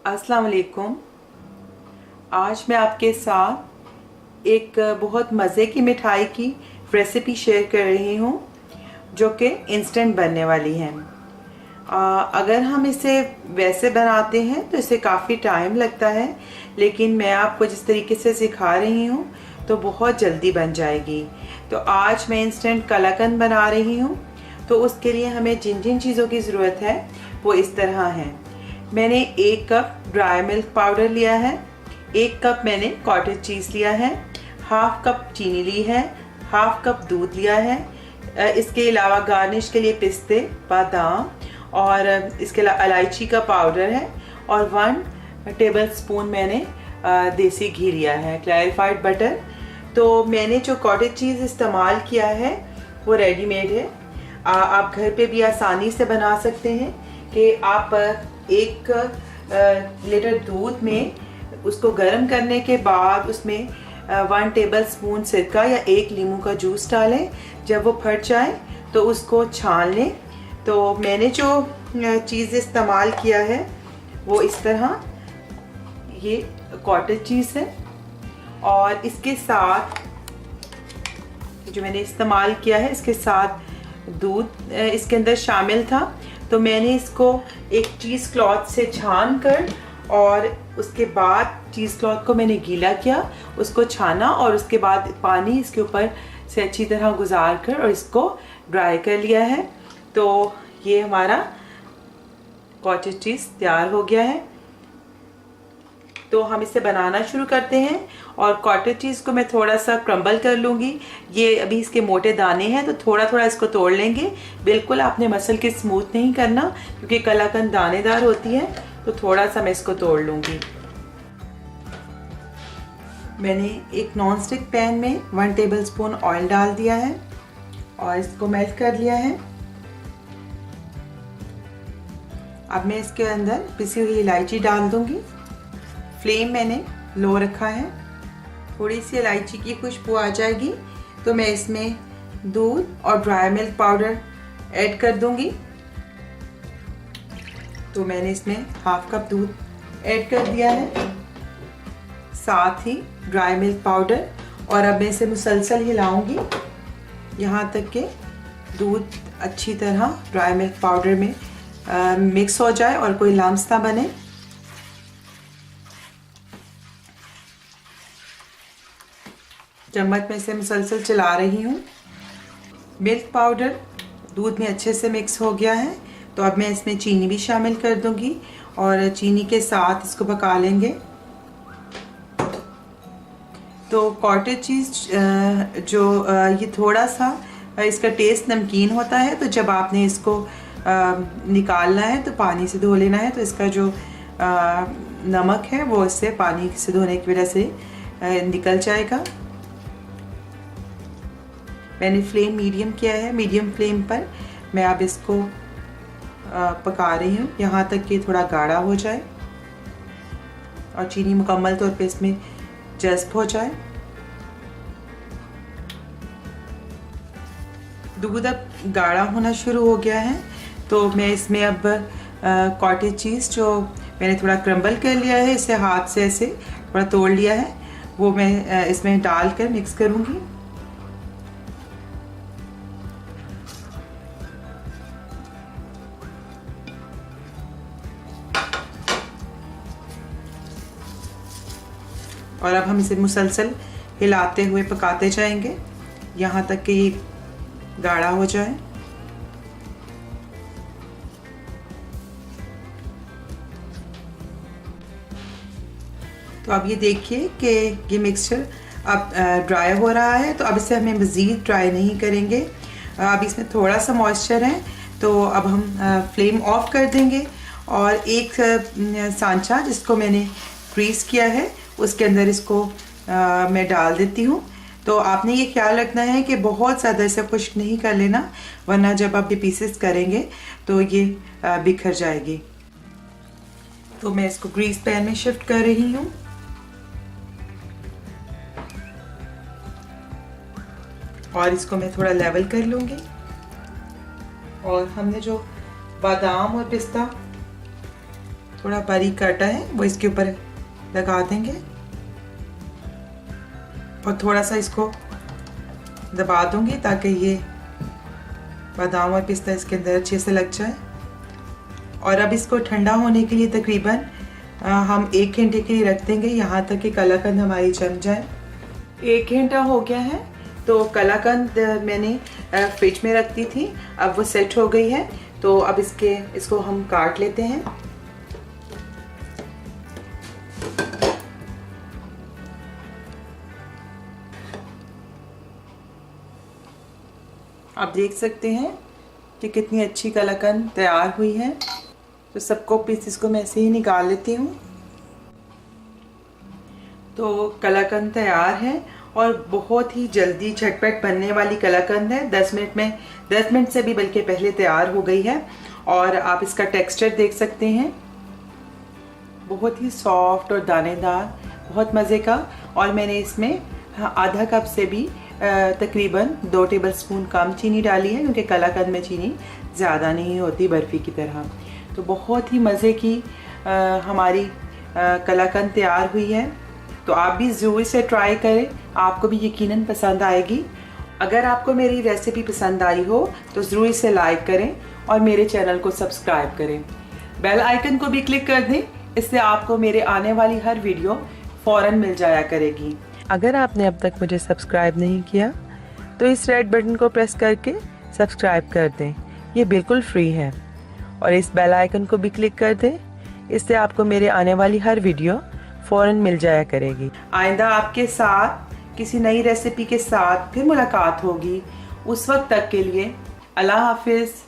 अस्सलाम वालेकुम। आज मैं आपके साथ एक बहुत मज़े की मिठाई की रेसिपी शेयर कर रही हूँ जो कि इंस्टेंट बनने वाली है। अगर हम इसे वैसे बनाते हैं तो इसे काफ़ी टाइम लगता है, लेकिन मैं आपको जिस तरीके से सिखा रही हूँ तो बहुत जल्दी बन जाएगी। तो आज मैं इंस्टेंट कलाकंद बना रही हूँ। तो उसके लिए हमें जिन जिन चीज़ों की ज़रूरत है वो इस तरह है। मैंने 1 कप ड्राई मिल्क पाउडर लिया है, 1 कप मैंने कॉटेज चीज़ लिया है, हाफ कप चीनी ली है, हाफ कप दूध लिया है। इसके अलावा गार्निश के लिए पिस्ते, बादाम और इसके अलावा इलायची का पाउडर है और 1 टेबलस्पून मैंने देसी घी लिया है, क्लैरिफाइड बटर। तो मैंने जो कॉटेज चीज़ इस्तेमाल किया है वो रेडीमेड है। आप घर पे भी आसानी से बना सकते हैं कि आप 1 लीटर दूध में उसको गर्म करने के बाद उसमें 1 टेबलस्पून सिरका या 1 नींबू का जूस डालें। जब वो फट जाए तो उसको छान लें। तो मैंने जो चीज़ इस्तेमाल किया है वो इस तरह ये कॉटेज चीज़ है और इसके साथ जो मैंने इस्तेमाल किया है इसके साथ दूध इसके अंदर शामिल था। तो मैंने इसको एक चीज़ क्लॉथ से छान कर और उसके बाद चीज़ क्लॉथ को मैंने गीला किया, उसको छाना और उसके बाद पानी इसके ऊपर से अच्छी तरह गुजार कर और इसको ड्राई कर लिया है। तो ये हमारा कॉटेज चीज़ तैयार हो गया है। तो हम इसे बनाना शुरू करते हैं और कॉटेज चीज़ को मैं थोड़ा सा क्रम्बल कर लूँगी। ये अभी इसके मोटे दाने हैं तो थोड़ा थोड़ा इसको तोड़ लेंगे। बिल्कुल आपने मसल के स्मूथ नहीं करना क्योंकि कलाकंद दानेदार होती है। तो थोड़ा सा मैं इसको तोड़ लूँगी। मैंने एक नॉन स्टिक पैन में 1 टेबलस्पून ऑयल डाल दिया है और इसको मेल्ट कर लिया है। अब मैं इसके अंदर पिसी हुई इलायची डाल दूँगी। फ्लेम मैंने लो रखा है। थोड़ी सी इलायची की खुशबू आ जाएगी तो मैं इसमें दूध और ड्राई मिल्क पाउडर ऐड कर दूंगी। तो मैंने इसमें हाफ कप दूध ऐड कर दिया है, साथ ही ड्राई मिल्क पाउडर। और अब मैं इसे मुसलसल हिलाऊंगी यहाँ तक कि दूध अच्छी तरह ड्राई मिल्क पाउडर में मिक्स हो जाए और कोई लम्स ना बने। चम्मच में से मुसलसल चला रही हूँ। मिल्क पाउडर दूध में अच्छे से मिक्स हो गया है। तो अब मैं इसमें चीनी भी शामिल कर दूंगी और चीनी के साथ इसको पका लेंगे। तो कॉटेज चीज़ जो ये थोड़ा सा इसका टेस्ट नमकीन होता है। तो जब आपने इसको निकालना है तो पानी से धो लेना है। तो इसका जो नमक है वो इससे पानी से धोने की वजह से निकल जाएगा। मैंने फ्लेम मीडियम किया है। मीडियम फ्लेम पर मैं अब इसको पका रही हूँ यहाँ तक कि थोड़ा गाढ़ा हो जाए और चीनी मुकम्मल तौर पे इसमें जज़्ब हो जाए। दूध अब गाढ़ा होना शुरू हो गया है। तो मैं इसमें अब कॉटेज चीज़ जो मैंने थोड़ा क्रम्बल कर लिया है, इसे हाथ से ऐसे थोड़ा तोड़ लिया है, वो मैं इसमें डालकर मिक्स करूँगी। और अब हम इसे मुसलसल हिलाते हुए पकाते जाएंगे यहाँ तक कि ये गाढ़ा हो जाए। तो अब ये देखिए कि ये मिक्सचर अब ड्राई हो रहा है। तो अब इसे हमें मज़ीद ड्राई नहीं करेंगे। अब इसमें थोड़ा सा मॉइस्चर है तो अब हम फ्लेम ऑफ कर देंगे और एक सांचा जिसको मैंने फ्रीज़ किया है उसके अंदर इसको मैं डाल देती हूँ। तो आपने ये ख्याल रखना है कि बहुत ज़्यादा इसे खुश्क नहीं कर लेना, वरना जब आप ये पीसेस करेंगे तो ये बिखर जाएगी। तो मैं इसको ग्रीस पैन में शिफ्ट कर रही हूँ और इसको मैं थोड़ा लेवल कर लूँगी। और हमने जो बादाम और पिस्ता थोड़ा बारीक काटा है वो इसके ऊपर लगा देंगे और थोड़ा सा इसको दबा दूंगी ताकि ये बादाम और पिस्ता इसके अंदर अच्छे से लग जाए। और अब इसको ठंडा होने के लिए तकरीबन हम 1 घंटे के लिए रख देंगे, यहाँ तक कि कलाकंद हमारी जम जाए। 1 घंटा हो गया है, तो कलाकंद मैंने फ्रिज में रख दी थी, अब वो सेट हो गई है। तो अब इसको हम काट लेते हैं। आप देख सकते हैं कि कितनी अच्छी कलाकंद तैयार हुई है। तो सबको पीसेस को मैं ऐसे ही निकाल लेती हूँ। तो कलाकंद तैयार है और बहुत ही जल्दी झटपट बनने वाली कलाकंद है। 10 मिनट से भी बल्कि पहले तैयार हो गई है। और आप इसका टेक्सचर देख सकते हैं, बहुत ही सॉफ्ट और दानेदार, बहुत मज़े का। और मैंने इसमें आधा कप से भी तकरीबन 2 टेबलस्पून कम चीनी डाली है, क्योंकि कलाकंद में चीनी ज़्यादा नहीं होती बर्फ़ी की तरह। तो बहुत ही मज़े की हमारी कलाकंद तैयार हुई है। तो आप भी ज़रूर इसे ट्राई करें, आपको भी यकीनन पसंद आएगी। अगर आपको मेरी रेसिपी पसंद आई हो तो ज़रूर इसे लाइक करें और मेरे चैनल को सब्सक्राइब करें। बेल आइकन को भी क्लिक कर दें, इससे आपको मेरे आने वाली हर वीडियो फ़ौरन मिल जाया करेगी। अगर आपने अब तक मुझे सब्सक्राइब नहीं किया तो इस रेड बटन को प्रेस करके सब्सक्राइब कर दें, ये बिल्कुल फ्री है। और इस बेल आइकन को भी क्लिक कर दें, इससे आपको मेरे आने वाली हर वीडियो फ़ौरन मिल जाया करेगी। आइंदा आपके साथ किसी नई रेसिपी के साथ फिर मुलाकात होगी। उस वक्त तक के लिए अल्लाह हाफिज़।